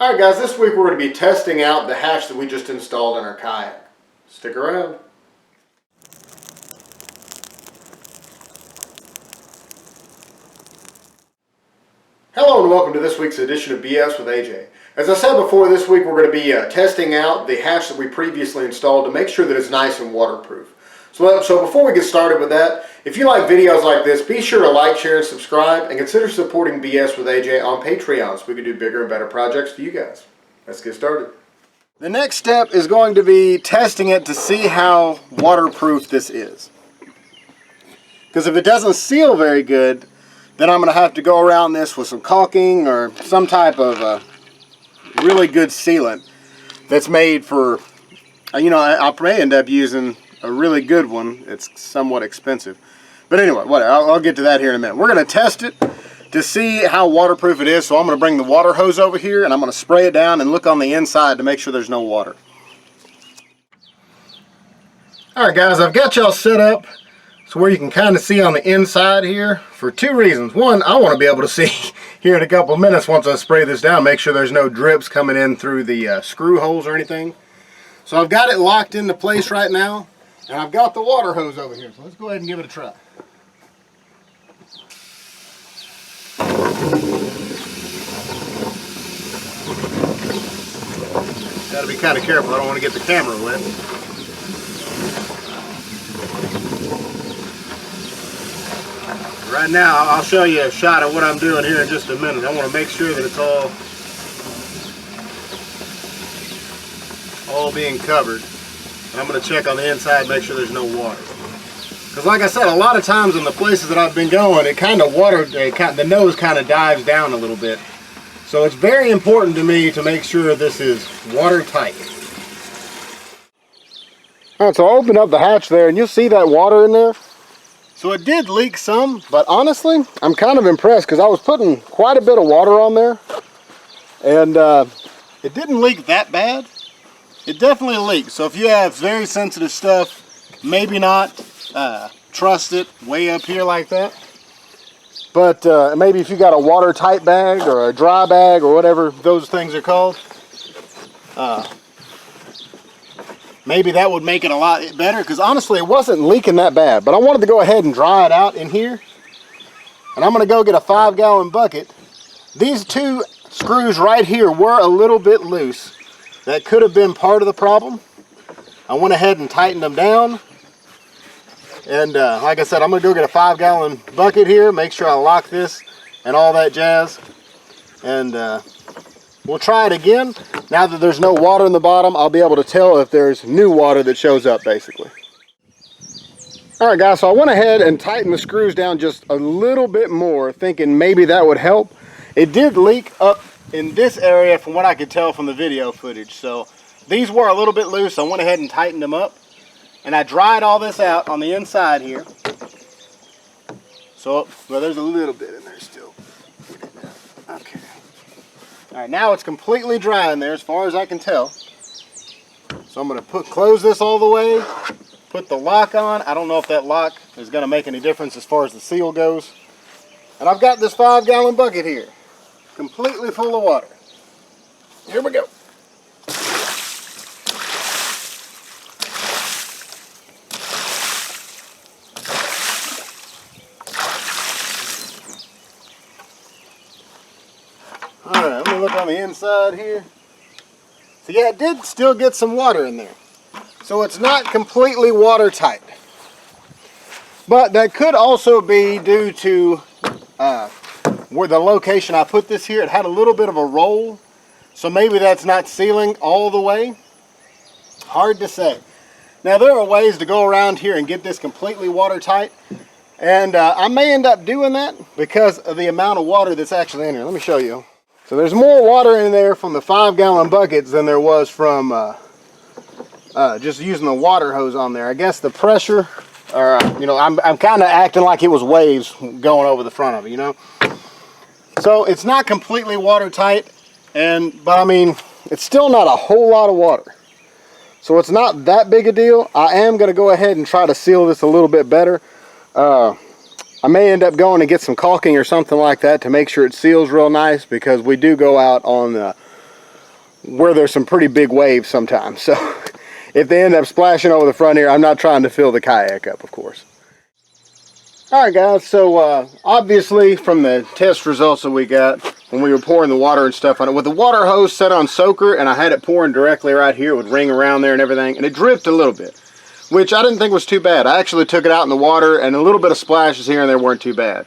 Alright guys, this week we're going to be testing out the hatch that we just installed in our kayak. Stick around. Hello and welcome to this week's edition of BS with AJ. As I said before, this week we're going to be testing out the hatch that we previously installed to make sure that it's nice and waterproof. So before we get started with that, if you like videos like this, be sure to like, share, and subscribe, and consider supporting BS with AJ on Patreon so we can do bigger and better projects for you guys. Let's get started. The next step is going to be testing it to see how waterproof this is. Because if it doesn't seal very good, then I'm going to have to go around this with some caulking or some type of really good sealant that's made for, I may end up using a really good one. It's somewhat expensive. But anyway, whatever. I'll get to that here in a minute. We're going to test it to see how waterproof it is. So I'm going to bring the water hose over here and I'm going to spray it down and look on the inside to make sure there's no water. Alright guys, I've got y'all set up so where you can kind of see on the inside here for two reasons. One, I want to be able to see here in a couple of minutes once I spray this down, make sure there's no drips coming in through the screw holes or anything. So I've got it locked into place right now. And I've got the water hose over here, so let's go ahead and give it a try. Got to be kind of careful, I don't want to get the camera wet. Right now, I'll show you a shot of what I'm doing here in just a minute. I want to make sure that it's all being covered. And I'm going to check on the inside, make sure there's no water. Because like I said, a lot of times in the places that I've been going, it kind of the nose kind of dives down a little bit. So it's very important to me to make sure this is watertight. Alright, so I'll open up the hatch there and you'll see that water in there. So it did leak some, but honestly, I'm kind of impressed because I was putting quite a bit of water on there. And it didn't leak that bad. It definitely leaks, so if you have very sensitive stuff, maybe not trust it way up here like that. But maybe if you got a watertight bag or a dry bag or whatever those things are called, maybe that would make it a lot better, because honestly it wasn't leaking that bad. But I wanted to go ahead and dry it out in here. And I'm going to go get a 5-gallon bucket. These two screws right here were a little bit loose. That could have been part of the problem. I went ahead and tightened them down. And like I said, I'm going to go get a 5-gallon bucket here, make sure I lock this and all that jazz. And we'll try it again. Now that there's no water in the bottom, I'll be able to tell if there's new water that shows up, basically. Alright guys, so I went ahead and tightened the screws down just a little bit more, thinking maybe that would help. It did leak up in this area from what I could tell from the video footage. So these were a little bit loose. I went ahead and tightened them up. And I dried all this out on the inside here. So, well, there's a little bit in there still. Okay. Alright, now it's completely dry in there as far as I can tell. So I'm going to close this all the way. Put the lock on. I don't know if that lock is going to make any difference as far as the seal goes. And I've got this 5-gallon bucket here, completely full of water. Here we go. Alright, I'm going to look on the inside here. So yeah, it did still get some water in there. So it's not completely watertight. But that could also be due to where the location I put this here. It had a little bit of a roll, so maybe that's not sealing all the way. Hard to say. Now there are ways to go around here and get this completely watertight, and I may end up doing that because of the amount of water that's actually in here. Let me show you. So there's more water in there from the 5-gallon buckets than there was from just using the water hose on there. I guess the pressure, or I'm kind of acting like it was waves going over the front of it, So it's not completely watertight, but I mean, it's still not a whole lot of water. So it's not that big a deal. I am going to go ahead and try to seal this a little bit better. I may end up going to get some caulking or something like that to make sure it seals real nice, because we do go out on where there's some pretty big waves sometimes. So if they end up splashing over the front here, I'm not trying to fill the kayak up, of course. Alright guys, so obviously from the test results that we got when we were pouring the water and stuff on it, with the water hose set on soaker and I had it pouring directly right here, it would ring around there and everything, and it dripped a little bit, which I didn't think was too bad. I actually took it out in the water and a little bit of splashes here and there weren't too bad.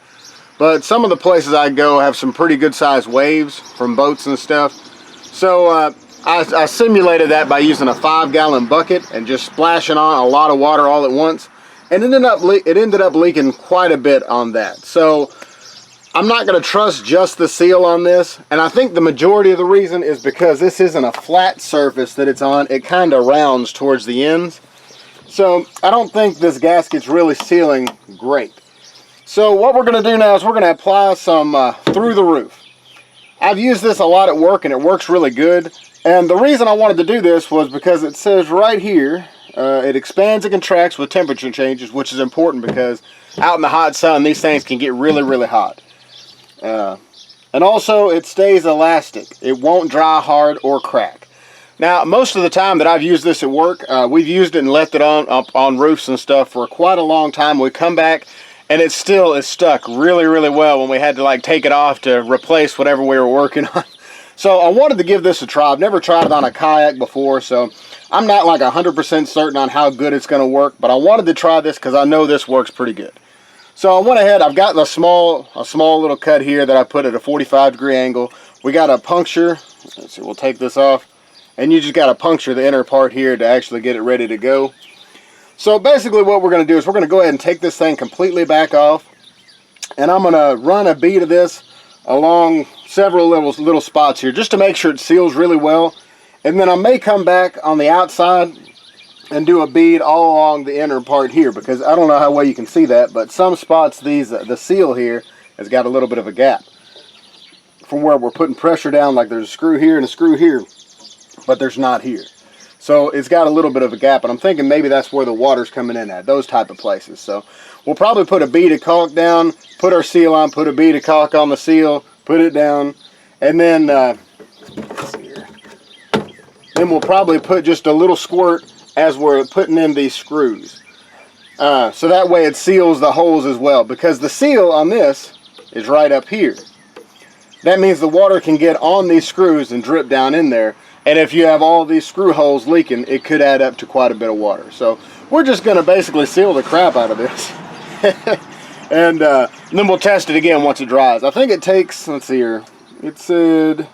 But some of the places I go have some pretty good sized waves from boats and stuff. So I simulated that by using a 5-gallon bucket and just splashing on a lot of water all at once. And it ended up leaking quite a bit on that. So I'm not going to trust just the seal on this. And I think the majority of the reason is because this isn't a flat surface that it's on. It kind of rounds towards the ends. So I don't think this gasket's really sealing great. So what we're going to do now is we're going to apply some through the roof. I've used this a lot at work and it works really good. And the reason I wanted to do this was because it says right here, it expands and contracts with temperature changes, which is important because out in the hot sun, these things can get really, really hot. And also, it stays elastic. It won't dry hard or crack. Now, most of the time that I've used this at work, we've used it and left it on roofs and stuff for quite a long time. We come back and it still is stuck really, really well when we had to like take it off to replace whatever we were working on. So I wanted to give this a try. I've never tried it on a kayak before, so I'm not like 100% certain on how good it's going to work, but I wanted to try this because I know this works pretty good. So I went ahead, I've got a small little cut here that I put at a 45-degree angle. We got to puncture, let's see, we'll take this off, and you just got to puncture the inner part here to actually get it ready to go. So basically what we're going to do is we're going to go ahead and take this thing completely back off, and I'm going to run a bead of this along several little spots here just to make sure it seals really well. And then I may come back on the outside and do a bead all along the inner part here, because I don't know how well you can see that, but some spots the seal here has got a little bit of a gap from where we're putting pressure down, like there's a screw here and a screw here, but there's not here. So it's got a little bit of a gap, and I'm thinking maybe that's where the water's coming in at, those type of places. So we'll probably put a bead of caulk down, put our seal on, put a bead of caulk on the seal, put it down, and then let's see here. Then we'll probably put just a little squirt as we're putting in these screws. So that way it seals the holes as well, because the seal on this is right up here. That means the water can get on these screws and drip down in there. And if you have all these screw holes leaking, it could add up to quite a bit of water. So we're just going to basically seal the crap out of this. And then we'll test it again once it dries. I think it takes, let's see here, it said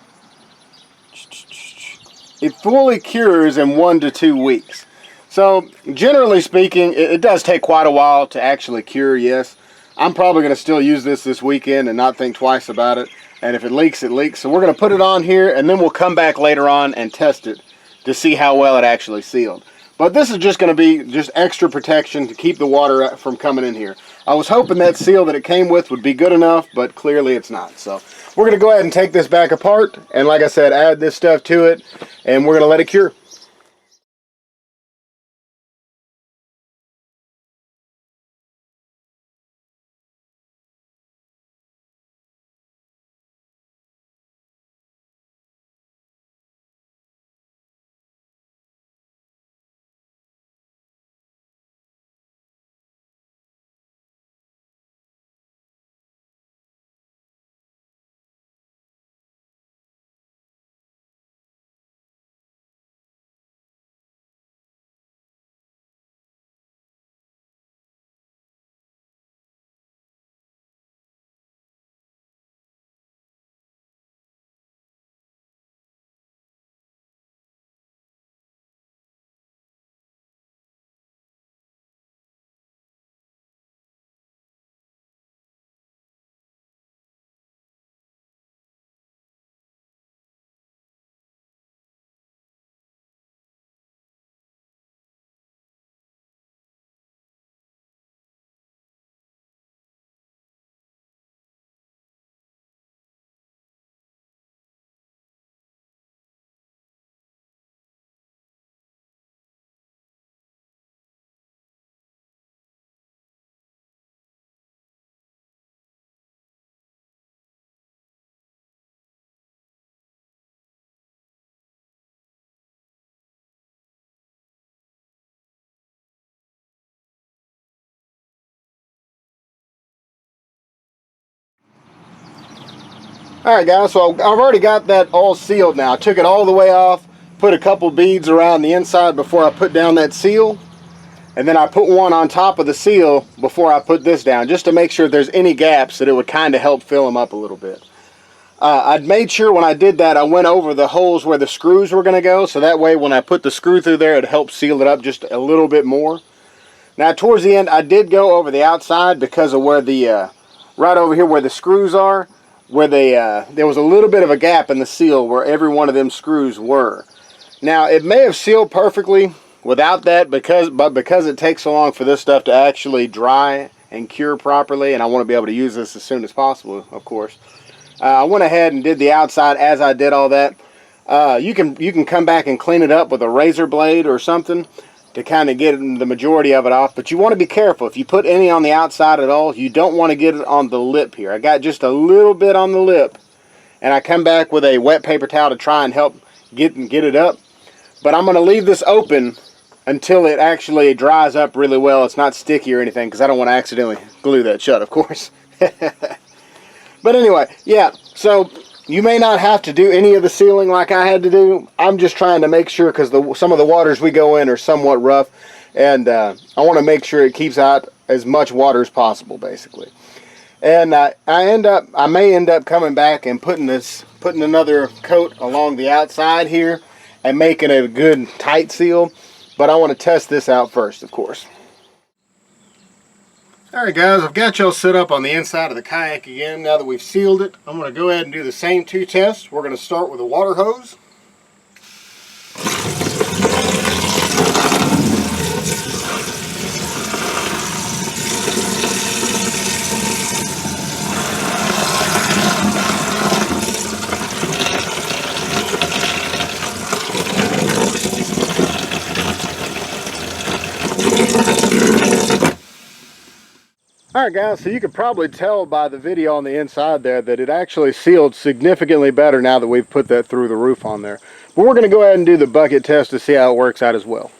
it fully cures in 1 to 2 weeks. So generally speaking, it does take quite a while to actually cure, yes. I'm probably going to still use this weekend and not think twice about it. And if it leaks, it leaks. So we're going to put it on here, and then we'll come back later on and test it to see how well it actually sealed. But this is just going to be just extra protection to keep the water from coming in here. I was hoping that seal that it came with would be good enough, but clearly it's not. So we're going to go ahead and take this back apart, and like I said, add this stuff to it, and we're going to let it cure. Alright guys, so I've already got that all sealed now. I took it all the way off, put a couple beads around the inside before I put down that seal, and then I put one on top of the seal before I put this down, just to make sure if there's any gaps that it would kind of help fill them up a little bit. I'd made sure when I did that I went over the holes where the screws were going to go, so that way when I put the screw through there it helped seal it up just a little bit more. Now towards the end I did go over the outside because of where the right over here where the screws are, where there was a little bit of a gap in the seal where every one of them screws were. Now it may have sealed perfectly without that, because it takes so long for this stuff to actually dry and cure properly, and I want to be able to use this as soon as possible, of course. I went ahead and did the outside as I did all that. You can come back and clean it up with a razor blade or something to kind of get the majority of it off, but you want to be careful. If you put any on the outside at all, you don't want to get it on the lip here. I got just a little bit on the lip, and I come back with a wet paper towel to try and help get it up. But I'm going to leave this open until it actually dries up really well. It's not sticky or anything, because I don't want to accidentally glue that shut, of course. But anyway, yeah, so you may not have to do any of the sealing like I had to do. I'm just trying to make sure, because some of the waters we go in are somewhat rough, and I want to make sure it keeps out as much water as possible, basically. And I may end up coming back and putting another coat along the outside here and making it a good tight seal, but I want to test this out first, of course. Alright guys, I've got y'all set up on the inside of the kayak again. Now that we've sealed it, I'm going to go ahead and do the same two tests. We're going to start with a water hose. Alright guys, so you can probably tell by the video on the inside there that it actually sealed significantly better now that we've put that through the roof on there. But we're going to go ahead and do the bucket test to see how it works out as well.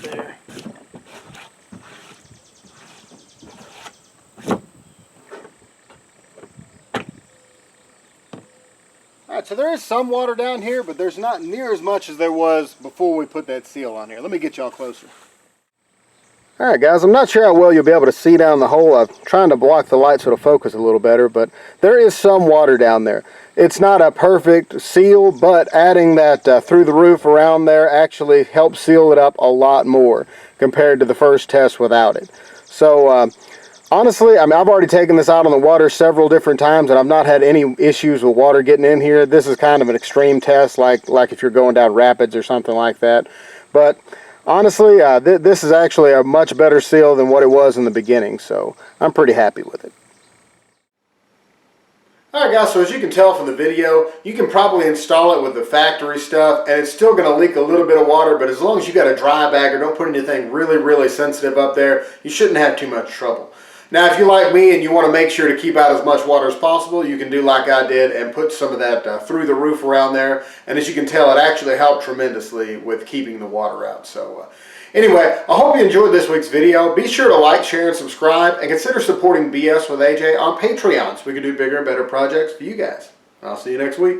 There. Alright, so there is some water down here, but there's not near as much as there was before we put that seal on here. Let me get y'all closer. Alright guys, I'm not sure how well you'll be able to see down the hole. I'm trying to block the light so it'll focus a little better, but there is some water down there. It's not a perfect seal, but adding that through the roof around there actually helps seal it up a lot more compared to the first test without it. So honestly, I mean, I've already taken this out on the water several different times and I've not had any issues with water getting in here. This is kind of an extreme test, like if you're going down rapids or something like that. But honestly, this is actually a much better seal than what it was in the beginning, so I'm pretty happy with it. Alright guys, so as you can tell from the video, you can probably install it with the factory stuff and it's still going to leak a little bit of water, but as long as you got a dry bag or don't put anything really sensitive up there, you shouldn't have too much trouble. Now if you're like me and you want to make sure to keep out as much water as possible, you can do like I did and put some of that through the roof around there, and as you can tell, it actually helped tremendously with keeping the water out. So anyway, I hope you enjoyed this week's video. Be sure to like, share, and subscribe, and consider supporting BS with AJ on Patreon so we can do bigger and better projects for you guys. I'll see you next week.